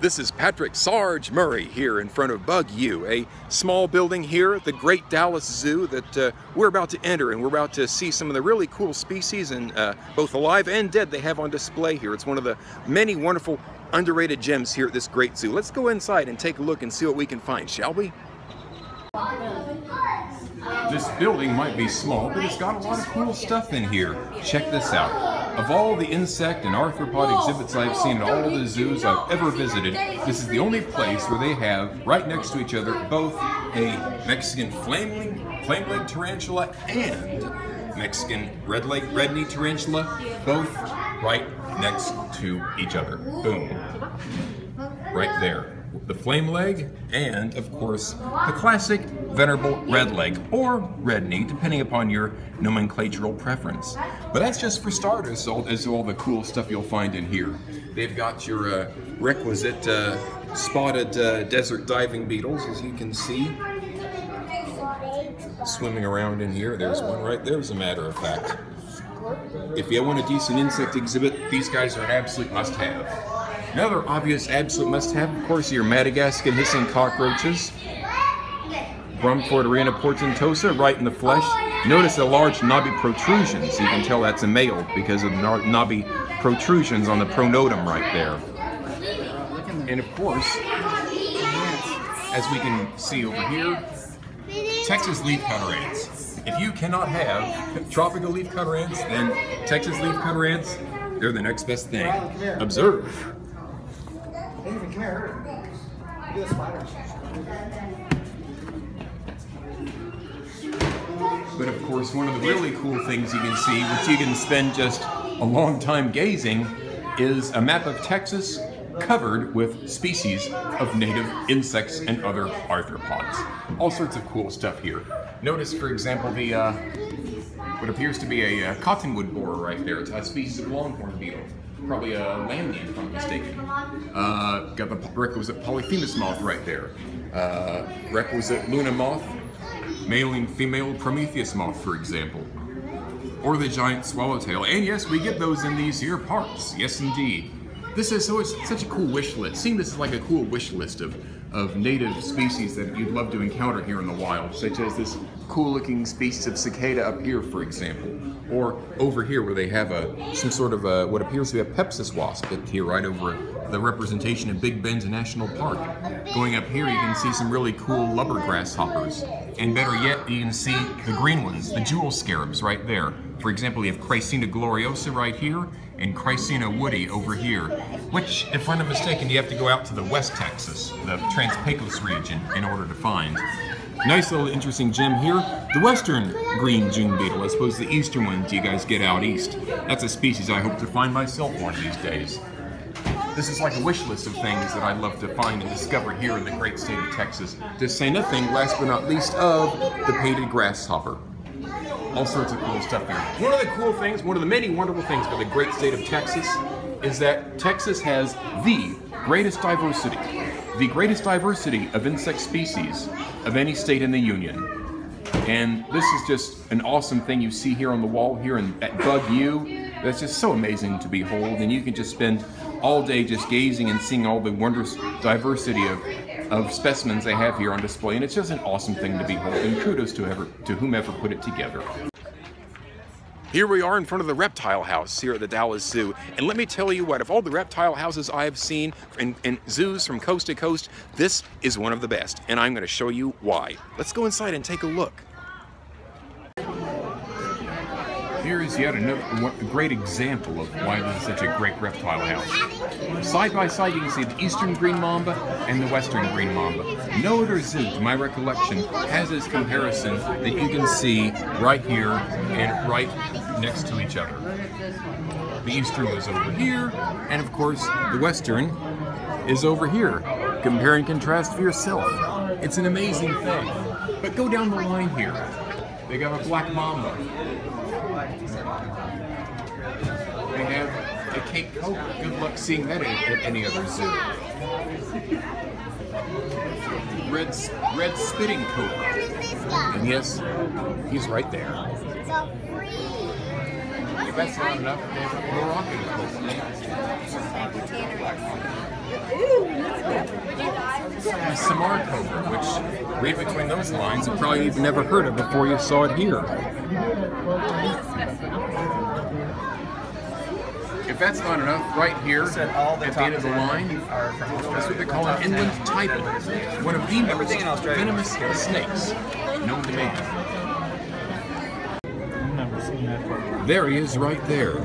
This is Patrick Sarge Murray here in front of Bug U, a small building here at the Great Dallas Zoo that we're about to enter, and we're about to see some of the really cool species, and both alive and dead, they have on display here. It's one of the many wonderful underrated gems here at this great zoo. Let's go inside and take a look and see what we can find, shall we? This building might be small, but it's got a lot of cool stuff in here. Check this out. Of all the insect and arthropod exhibits I've seen at all the zoos I've ever visited, this is the only place where they have, right next to each other, both a Mexican flame-legged tarantula and Mexican red-knee tarantula, both right next to each other. Boom. Right there. The flame leg, and of course the classic venerable red leg or red knee, depending upon your nomenclatural preference. But that's just for starters, as all the cool stuff you'll find in here. They've got your requisite spotted desert diving beetles, as you can see, swimming around in here. There's one right there, as a matter of fact. If you want a decent insect exhibit, these guys are an absolute must-have. Another obvious absolute must-have, of course, are your Madagascan hissing cockroaches. Brumforderina portentosa, right in the flesh. Notice the large knobby protrusions. You can tell that's a male because of the knobby protrusions on the pronotum right there. And of course, as we can see over here, Texas leafcutter ants. If you cannot have tropical leafcutter ants, then Texas leafcutter ants, they're the next best thing. Observe. But of course, one of the really cool things you can see, which you can spend just a long time gazing, is a map of Texas covered with species of native insects and other arthropods. All sorts of cool stuff here. Notice, for example, the what appears to be a cottonwood borer right there. It's a species of longhorn beetle. Probably a lamney, if I'm mistaken. Got the requisite Polyphemus moth right there. Requisite Luna moth, male and female Prometheus moth, for example. Or the giant swallowtail. And yes, we get those in these here parks. Yes, indeed. This is such a cool wish list. Seeing this is like a cool wish list of native species that you'd love to encounter here in the wild, such as this cool-looking species of cicada up here, for example. Or over here where they have some sort of what appears to be a Pepsis wasp here right over the representation of Big Bend National Park. Going up here you can see some really cool lubber grasshoppers. And better yet, you can see the green ones, the jewel scarabs right there. For example, you have Chrysina gloriosa right here and Chrysina woody over here, which, if I'm not mistaken, you have to go out to the West Texas, the Trans-Pecos region, in order to find. Nice little interesting gem here. The western green June beetle, I suppose the eastern ones you guys get out east. That's a species I hope to find myself one of these days. This is like a wish list of things that I'd love to find and discover here in the great state of Texas. To say nothing, last but not least, of the painted grasshopper. All sorts of cool stuff here. One of the cool things, one of the many wonderful things about the great state of Texas is that Texas has the greatest diversity of insect species of any state in the Union. And this is just an awesome thing you see here on the wall here at Bug U. That's just so amazing to behold, and you can just spend all day just gazing and seeing all the wondrous diversity of specimens they have here on display, and it's just an awesome thing to behold, and kudos to whomever put it together. Here we are in front of the reptile house here at the Dallas Zoo, and let me tell you what, of all the reptile houses I have seen in zoos from coast to coast, this is one of the best, and I'm going to show you why. Let's go inside and take a look. Here is yet another great example of why this is such a great reptile house. Side by side you can see the eastern green mamba and the western green mamba. No other zoo, to my recollection, has this comparison that you can see right here and right next to each other. The eastern is over here, and of course the western is over here. Compare and contrast for yourself. It's an amazing thing. But go down the line here. They got a black mamba. They have a Cape Cobra. Good luck seeing that at any other zoo. Red spitting cobra. And yes, he's right there. If that's not enough, they have a Moroccan cobra. The Samar cobra, which, read between those lines, you probably even never heard of before you saw it here. If that's not enough, right here at the end of the line, that's what they call an inland taipan, one of the most venomous snakes known to man. There he is right there.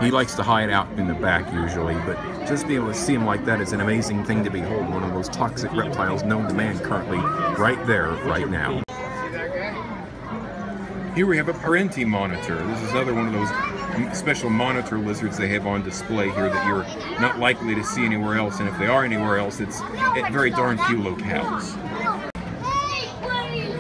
He likes to hide out in the back usually, but just being able to see him like that is an amazing thing to behold. One of those toxic reptiles known to man currently right there, right now. Here we have a parenti monitor. This is another one of those special monitor lizards they have on display here that you're not likely to see anywhere else, and if they are anywhere else, it's at very darn few locales.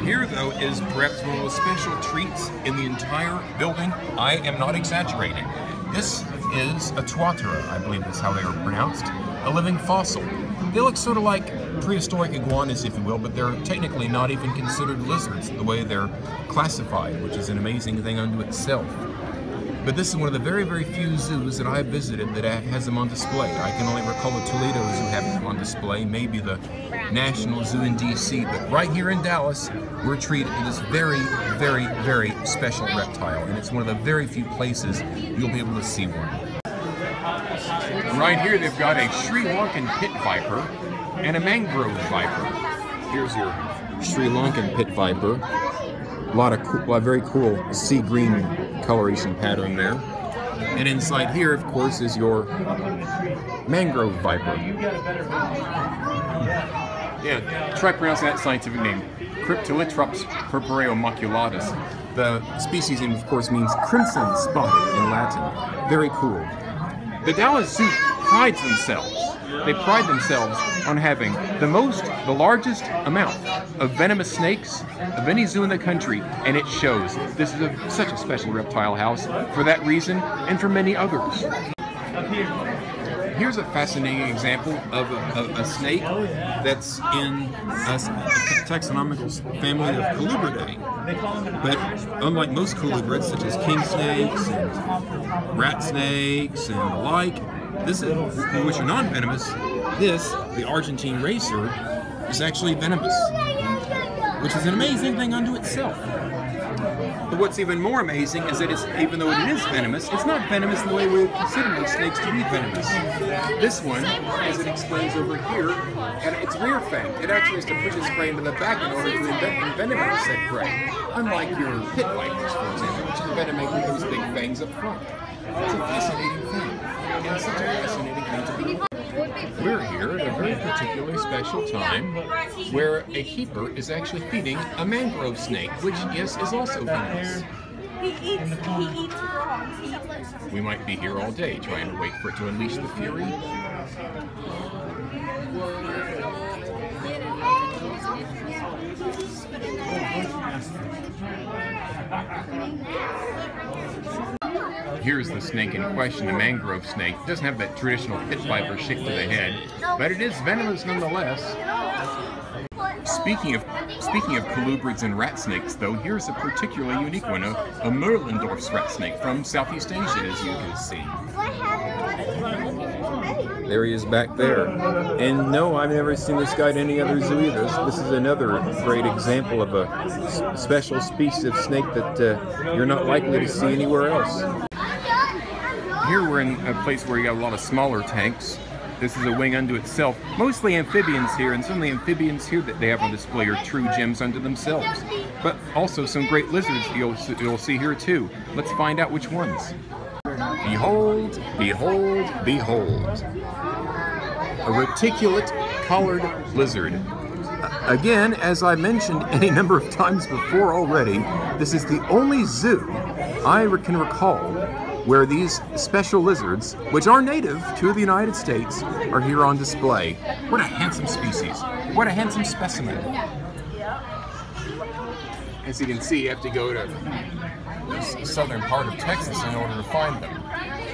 Here, though, is perhaps one of those special treats in the entire building. I am not exaggerating. This is a tuatara, I believe that's how they are pronounced, a living fossil. They look sort of like prehistoric iguanas, if you will, but they're technically not even considered lizards the way they're classified, which is an amazing thing unto itself. But this is one of the very, very few zoos that I've visited that has them on display. I can only recall the Toledo Zoo having them on display, maybe the National Zoo in DC, but right here in Dallas, we're treated to this very, very, very special reptile, and it's one of the very few places you'll be able to see one. Right here, they've got a Sri Lankan pit viper and a mangrove viper. Here's your Sri Lankan pit viper. A lot of cool, very cool sea green coloration pattern there. And inside here, of course, is your mangrove viper. Yeah, try pronouncing that scientific name. Cryptolytrops purpureo maculatus. The species name, of course, means crimson spotted in Latin. Very cool. The Dallas Zoo prides themselves. They pride themselves on having the largest amount of venomous snakes of any zoo in the country, and it shows. This is such a special reptile house for that reason and for many others. Here's a fascinating example of a snake that's in a taxonomical family of Colubridae. But unlike most colubrids, such as king snakes and rat snakes and the like, which are non-venomous, the Argentine racer, is actually venomous, which is an amazing thing unto itself. But what's even more amazing is that even though it is venomous, it's not venomous in the way we would consider those snakes to be venomous. This one, as it explains over here, and its rear fang, it actually has to push its prey into the back in order to envenomate said prey. Unlike your pit vipers, for example, which envenomate with those big fangs up front. It's a fascinating thing, and such a fascinating thing to be. We're here at a very particularly special time where a keeper is actually feeding a mangrove snake, which, yes, is also venomous. He eats frogs. We might be here all day trying to wait for it to unleash the fury. Here's the snake in question, the mangrove snake. It doesn't have that traditional pit viper shape to the head, but it is venomous nonetheless. Speaking of colubrids and rat snakes, though, here's a particularly unique one, a Merlendorf's rat snake from Southeast Asia, as you can see. There he is back there. And no, I've never seen this guy at any other zoo either. This is another great example of a special species of snake that you're not likely to see anywhere else. Here we're in a place where you got a lot of smaller tanks. This is a wing unto itself. Mostly amphibians here, and some of the amphibians here that they have on display are true gems unto themselves. But also some great lizards you'll see here too. Let's find out which ones. Behold, behold, behold. A reticulate collared lizard. Again, as I mentioned any number of times before already, this is the only zoo I can recall where these special lizards, which are native to the United States, are here on display. What a handsome species. What a handsome specimen. As you can see, you have to go to the southern part of Texas in order to find them.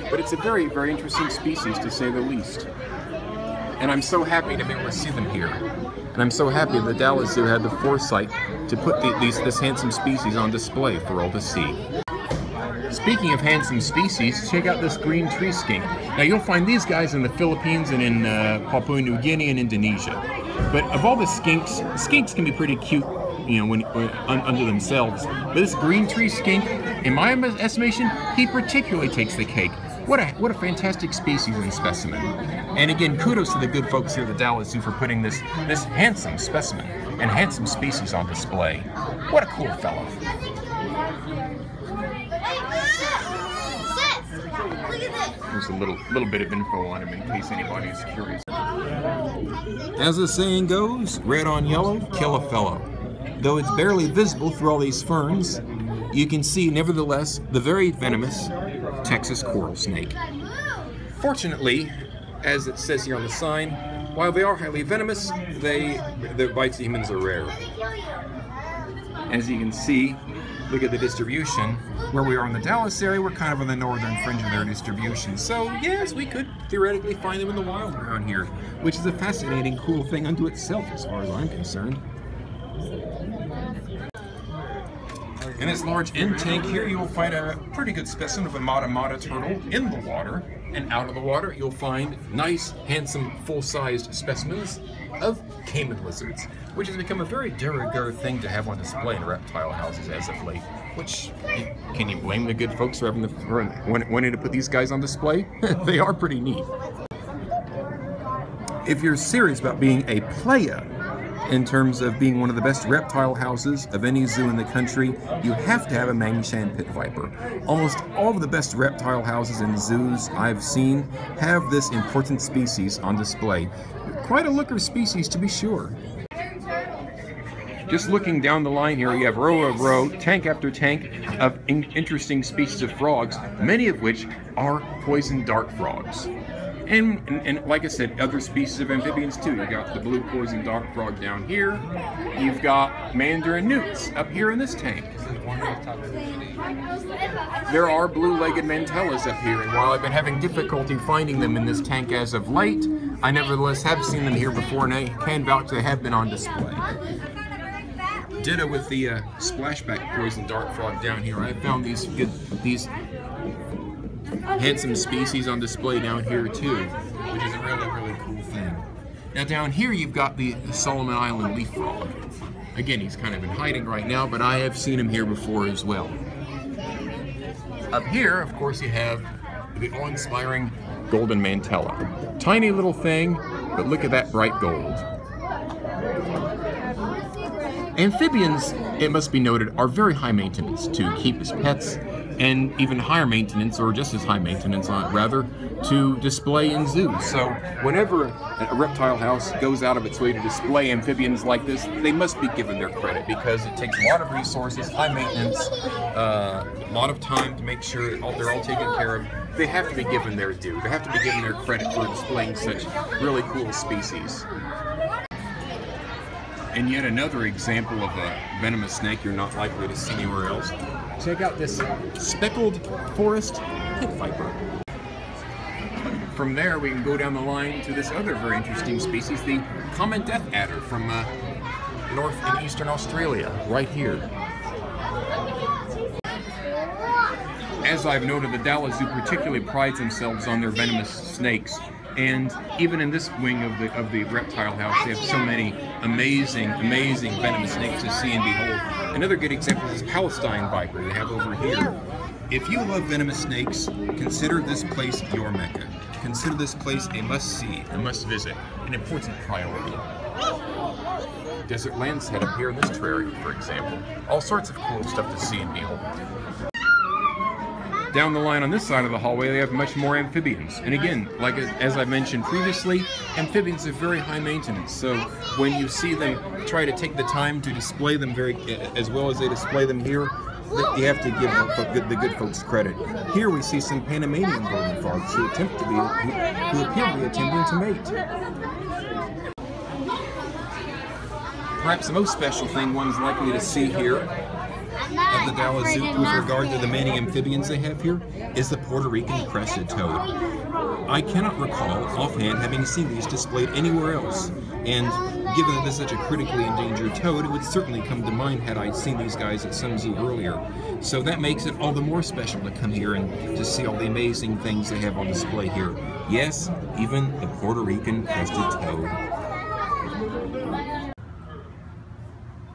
But it's a very, very interesting species, to say the least. And I'm so happy to be able to see them here. And I'm so happy the Dallas Zoo had the foresight to put this handsome species on display for all to see. Speaking of handsome species, check out this green tree skink. Now you'll find these guys in the Philippines and in Papua New Guinea and Indonesia. But of all the skinks can be pretty cute, you know, when under themselves. But this green tree skink, in my estimation, he particularly takes the cake. What a fantastic species and specimen. And again, kudos to the good folks here at the Dallas Zoo for putting this handsome specimen and handsome species on display. What a cool fellow. There's a little bit of info on him in case anybody's curious. As the saying goes, red on yellow, kill a fellow. Though it's barely visible through all these ferns, you can see, nevertheless, the very venomous Texas coral snake. Fortunately, as it says here on the sign, while they are highly venomous, their bites to humans are rare. As you can see, look at the distribution. Where we are in the Dallas area, we're kind of on the northern fringe of their distribution. So yes, we could theoretically find them in the wild around here, which is a fascinating, cool thing unto itself as far as I'm concerned. In this large end tank here, you will find a pretty good specimen of a mata turtle in the water. And out of the water, you'll find nice, handsome, full-sized specimens of caiman lizards, which has become a very de rigueur thing to have on display in reptile houses as of late. Which, can you blame the good folks for wanting to put these guys on display? They are pretty neat. If you're serious about being a playa, in terms of being one of the best reptile houses of any zoo in the country, you have to have a Mangshan pit viper. Almost all of the best reptile houses and zoos I've seen have this important species on display. Quite a looker species, to be sure. Just looking down the line here, you have row of row, tank after tank of interesting species of frogs, many of which are poison dart frogs. And like I said, other species of amphibians too. You've got the blue poison dart frog down here. You've got mandarin newts up here in this tank. There are blue-legged mantellas up here, and while I've been having difficulty finding them in this tank as of late, I nevertheless have seen them here before, and I can vouch they have been on display. Ditto with the splashback poison dart frog down here. I found these handsome species on display down here too, which is a really cool thing. Now down here you've got the Solomon Island leaf frog. Again, he's kind of in hiding right now, but I have seen him here before as well. Up here, of course, you have the awe-inspiring golden mantella. Tiny little thing, but look at that bright gold. Amphibians, it must be noted, are very high maintenance to keep as pets, and even higher maintenance, or just as high maintenance, rather, to display in zoos. So whenever a reptile house goes out of its way to display amphibians like this, they must be given their credit, because it takes a lot of resources, high maintenance, a lot of time to make sure they're all taken care of. They have to be given their due. They have to be given their credit for displaying such really cool species. And yet another example of a venomous snake you're not likely to see anywhere else. Check out this speckled forest pit viper. From there, we can go down the line to this other very interesting species, the common death adder from North and Eastern Australia, right here. As I've noted, the Dallas Zoo particularly prides themselves on their venomous snakes. And even in this wing of the reptile house, they have so many amazing venomous snakes to see and behold. Another good example is this Palestine viper they have over here. If you love venomous snakes, consider this place your Mecca. Consider this place a must-see, a must-visit, an important priority. Desert landshead up here in this terrarium, for example. All sorts of cool stuff to see and behold. Down the line on this side of the hallway, they have much more amphibians. And again, as I mentioned previously, amphibians are very high maintenance. So when you see them try to take the time to display them as well as they display them here, you have to give the good folks credit. Here we see some Panamanian golden frogs who appear to be attempting to mate. Perhaps the most special thing one's likely to see here at the Dallas Zoo with regard to the many amphibians they have here is the Puerto Rican crested toad. I cannot recall offhand having seen these displayed anywhere else, and given that this is such a critically endangered toad, it would certainly come to mind had I seen these guys at some zoo earlier. So that makes it all the more special to come here and to see all the amazing things they have on display here. Yes, even the Puerto Rican crested toad.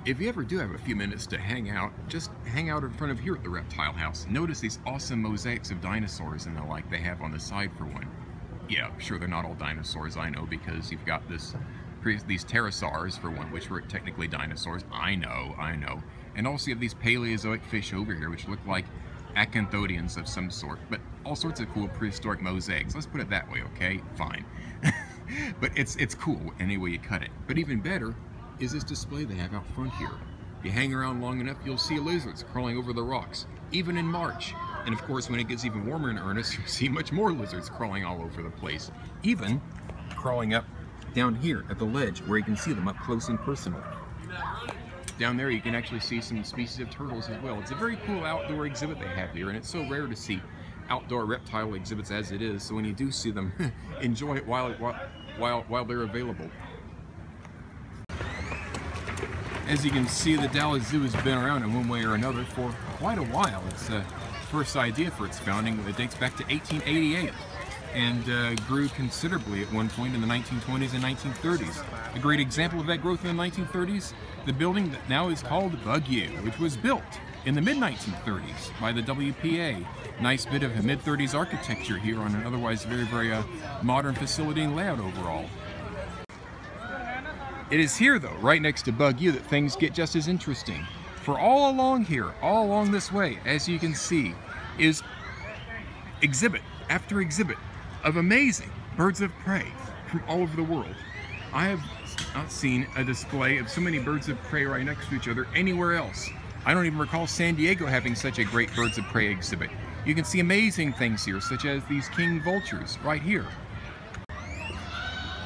If you ever do have a few minutes to hang out, just hang out in front of here at the Reptile House. Notice these awesome mosaics of dinosaurs and the like they have on the side for one. Yeah, sure, they're not all dinosaurs, I know, because you've got these pterosaurs, for one, which were technically dinosaurs. I know. And also you have these Paleozoic fish over here, which look like acanthodians of some sort, but all sorts of cool prehistoric mosaics. Let's put it that way, okay? Fine. But it's cool any way you cut it. But even better is this display they have out front here. If you hang around long enough, you'll see lizards crawling over the rocks, even in March. And of course, when it gets even warmer in earnest, you'll see much more lizards crawling all over the place. Even crawling up down here at the ledge, where you can see them up close and personal. Down there, you can actually see some species of turtles as well. It's a very cool outdoor exhibit they have here, and it's so rare to see outdoor reptile exhibits as it is. So when you do see them, enjoy it while they're available. As you can see, the Dallas Zoo has been around in one way or another for quite a while. Its first idea for its founding dates back to 1888 and grew considerably at one point in the 1920s and 1930s. A great example of that growth in the 1930s, the building that now is called Bug U, which was built in the mid-1930s by the WPA. Nice bit of mid-30s architecture here on an otherwise very, very modern facility and layout overall. It is here, though, right next to Bug U, that things get just as interesting. For all along here, all along this way, as you can see, is exhibit after exhibit of amazing birds of prey from all over the world. I have not seen a display of so many birds of prey right next to each other anywhere else. I don't even recall San Diego having such a great birds of prey exhibit. You can see amazing things here, such as these king vultures right here.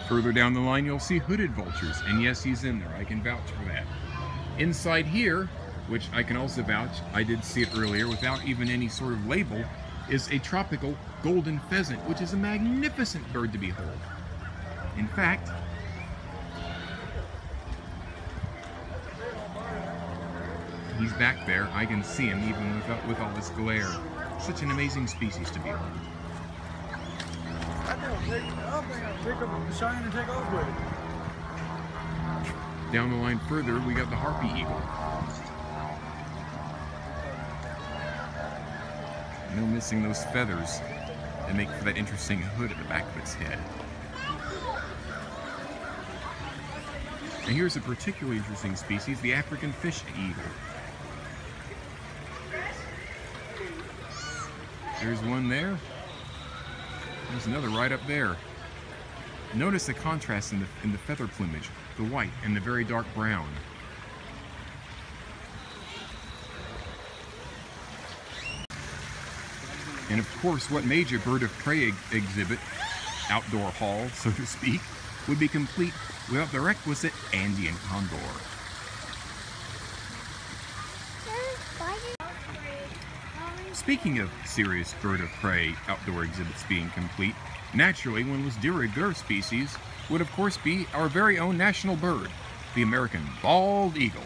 Further down the line, you'll see hooded vultures, and yes, he's in there. I can vouch for that. Inside here, which I can also vouch, I did see it earlier without even any sort of label, is a tropical golden pheasant, which is a magnificent bird to behold. In fact, he's back there. I can see him even with all this glare. Such an amazing species to behold. Down the line further, we got the harpy eagle. No missing those feathers that make for that interesting hood at the back of its head. And here's a particularly interesting species, the African fish eagle. There's one there. There's another right up there. Notice the contrast in the feather plumage, the white and the very dark brown. And of course, what major bird of prey exhibit, outdoor hall, so to speak, would be complete without the requisite Andean condor. Speaking of serious bird of prey outdoor exhibits being complete, naturally one was de rigueur species would of course be our very own national bird, the American bald eagle.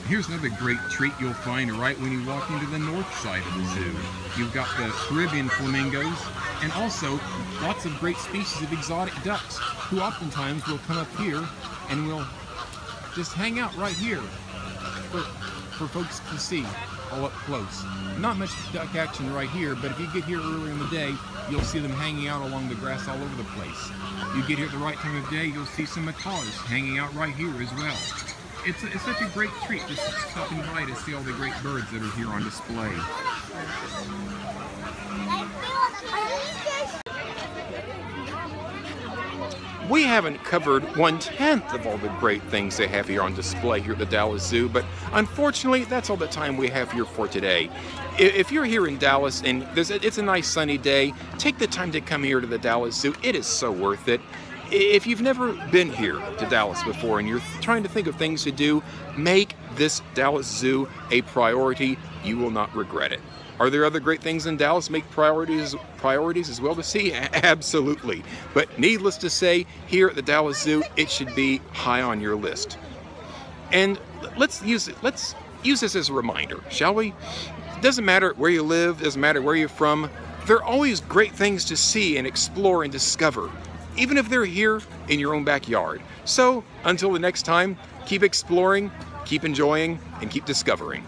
Here's another great treat you'll find right when you walk into the north side of the zoo. You've got the Caribbean flamingos and also lots of great species of exotic ducks who oftentimes will come up here and will just hang out right here for folks to see all up close. Not much duck action right here, but if you get here earlier in the day, you'll see them hanging out along the grass all over the place. You get here at the right time of day, you'll see some macaws hanging out right here as well. It's such a great treat just stopping by to see all the great birds that are here on display. We haven't covered 1/10 of all the great things they have here on display here at the Dallas Zoo, but unfortunately, that's all the time we have here for today. If you're here in Dallas and it's a nice sunny day, take the time to come here to the Dallas Zoo. It is so worth it. If you've never been here to Dallas before and you're trying to think of things to do, make this Dallas Zoo a priority. You will not regret it. Are there other great things in Dallas make priorities as well to see? Absolutely. But needless to say, here at the Dallas Zoo, it should be high on your list. And let's use this as a reminder, shall we? It doesn't matter where you live, doesn't matter where you're from, there are always great things to see and explore and discover, even if they're here in your own backyard. So until the next time, keep exploring, keep enjoying, and keep discovering.